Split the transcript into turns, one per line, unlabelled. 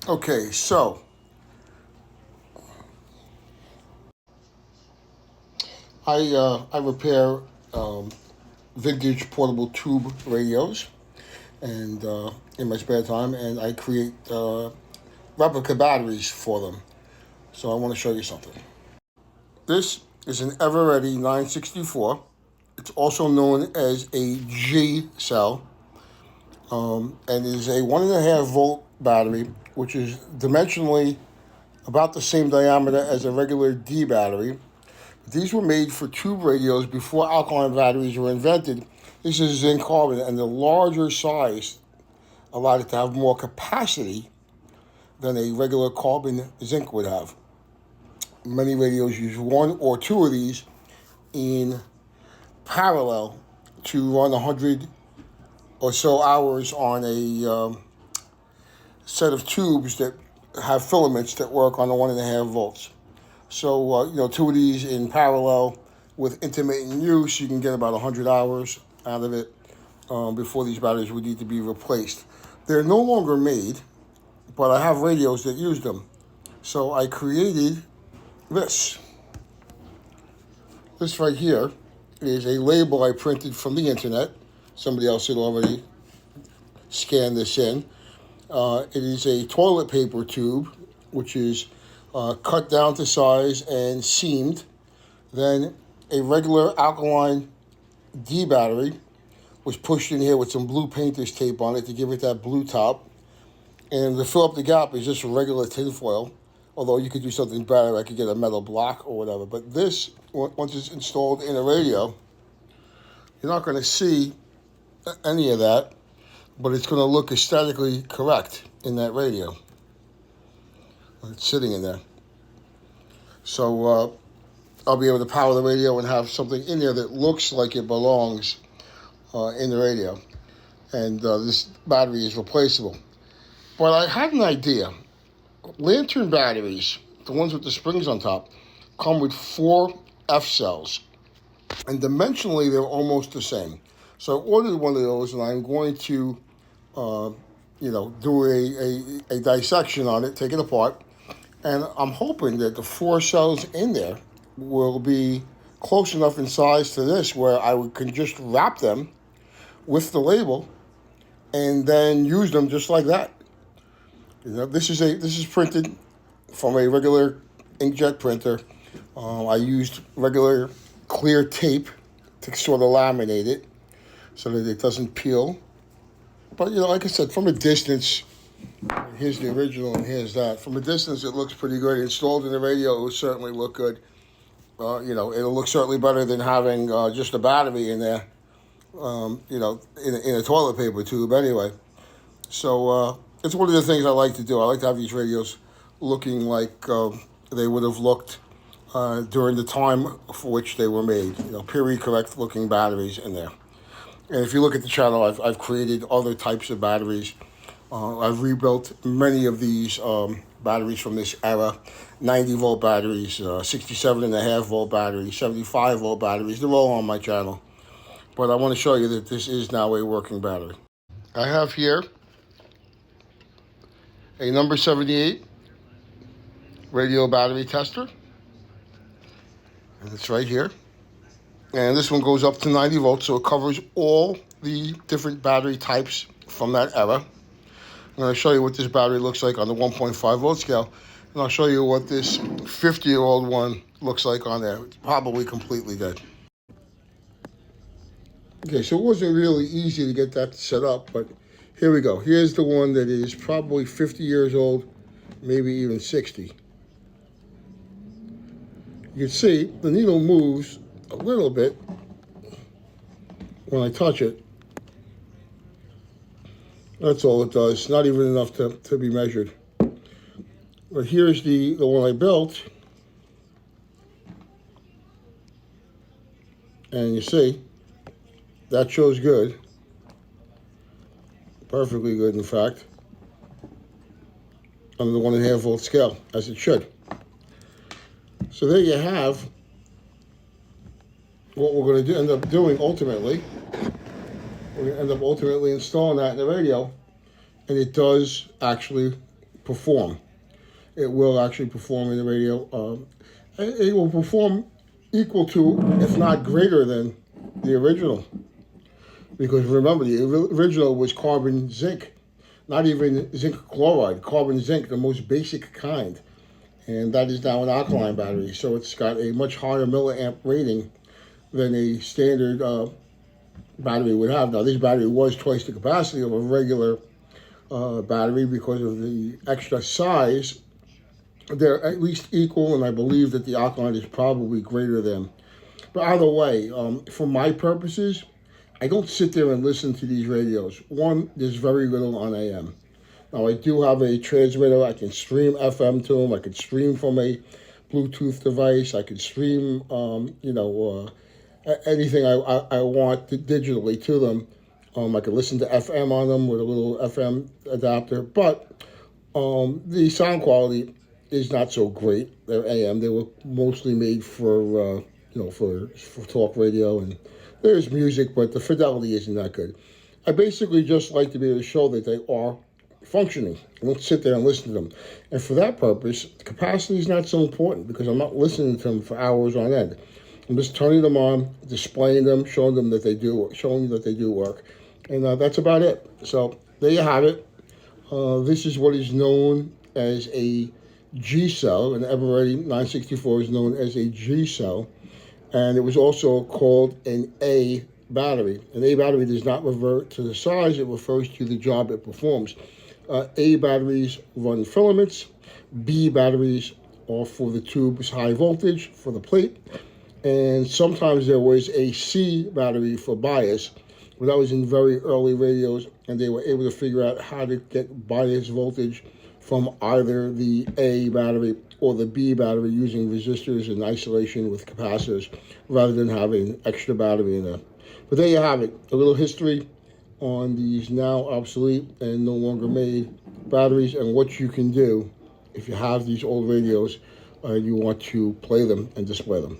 Okay, so I repair vintage portable tube radios, and in my spare time, and I create replica batteries for them. So I want to show you something. This is an Eveready 964. It's also known as a G cell, and is a 1.5 volt battery, which is dimensionally about the same diameter as a regular D battery. These were made for tube radios before alkaline batteries were invented. This is zinc carbon, and the larger size allowed it to have more capacity than a regular carbon zinc would have. Many radios use one or two of these in parallel to run 100 or so hours on a set of tubes that have filaments that work on the 1.5 volts. So, two of these in parallel with intermittent use, you can get about 100 hours out of it before these batteries would need to be replaced. They're no longer made, but I have radios that use them. So I created this. This right here is a label I printed from the internet. Somebody else had already scanned this in. It is a toilet paper tube, which is cut down to size and seamed. Then a regular alkaline D battery was pushed in here with some blue painter's tape on it to give it that blue top. And to fill up the gap is just regular tinfoil, although you could do something better. I could get a metal block or whatever. But this, once it's installed in a radio, you're not going to see any of that, but it's going to look aesthetically correct in that radio. It's sitting in there. So I'll be able to power the radio and have something in there that looks like it belongs in the radio. And this battery is replaceable. But I had an idea. Lantern batteries, the ones with the springs on top, come with 4 F cells. And dimensionally, they're almost the same. So I ordered one of those, and I'm going to, do a dissection on it, take it apart. And I'm hoping that the 4 cells in there will be close enough in size to this where I can just wrap them with the label and then use them just like that. This is printed from a regular inkjet printer. I used regular clear tape to sort of laminate it so that it doesn't peel. But like I said, from a distance, here's the original and here's that. From a distance, it looks pretty good. Installed in the radio, it will certainly look good. It'll look certainly better than having just a battery in there. In a toilet paper tube anyway. So it's one of the things I like to do. I like to have these radios looking like they would have looked during the time for which they were made. Period correct looking batteries in there. And if you look at the channel, I've created other types of batteries. I've rebuilt many of these batteries from this era. 90 volt batteries, 67.5 volt batteries, 75 volt batteries. They're all on my channel. But I want to show you that this is now a working battery. I have here a number 78 radio battery tester. And it's right here. And this one goes up to 90 volts, so it covers all the different battery types from that era. I'm going to show you what this battery looks like on the 1.5 volt scale. And I'll show you what this 50-year-old one looks like on there. It's probably completely dead. Okay, so it wasn't really easy to get that set up, but here we go. Here's the one that is probably 50 years old, maybe even 60. You can see the needle moves a little bit when I touch it. That's all it does, not even enough to be measured. But here's the one I built. And you see, that shows good. Perfectly good, in fact. On the 1.5 volt scale, as it should. So there you have what we're going to end up doing ultimately. We're going to end up ultimately installing that in the radio. And it does actually perform. It will actually perform in the radio. It will perform equal to, if not greater than, the original. Because remember, the original was carbon zinc, not even zinc chloride, carbon zinc, the most basic kind. And that is now an alkaline battery. So it's got a much higher milliamp rating than a standard battery would have. Now, this battery was twice the capacity of a regular battery because of the extra size. They're at least equal, and I believe that the alkaline is probably greater than. But either way, for my purposes, I don't sit there and listen to these radios. One, there's very little on AM. Now, I do have a transmitter. I can stream FM to them. I can stream from a Bluetooth device. I can stream, anything I want digitally to them. I can listen to FM on them with a little FM adapter. But the sound quality is not so great. They're AM. They were mostly made for for talk radio, and there's music, but the fidelity isn't that good. I basically just like to be able to show that they are functioning. I don't sit there and listen to them. And for that purpose, capacity is not so important because I'm not listening to them for hours on end. I'm just turning them on, displaying them, showing you that they do work, and that's about it. So there you have it. This is what is known as a G cell, and Eveready 964 is known as a G cell, and it was also called an A battery. An A battery does not revert to the size; it refers to the job it performs. A batteries run filaments. B batteries are for the tube's high voltage for the plate, and sometimes there was a C battery for bias. But that was in very early radios, and they were able to figure out how to get bias voltage from either the A battery or the B battery using resistors and isolation with capacitors rather than having extra battery in there. But there you have it, a little history on these now obsolete and no longer made batteries and what you can do if you have these old radios and you want to play them and display them.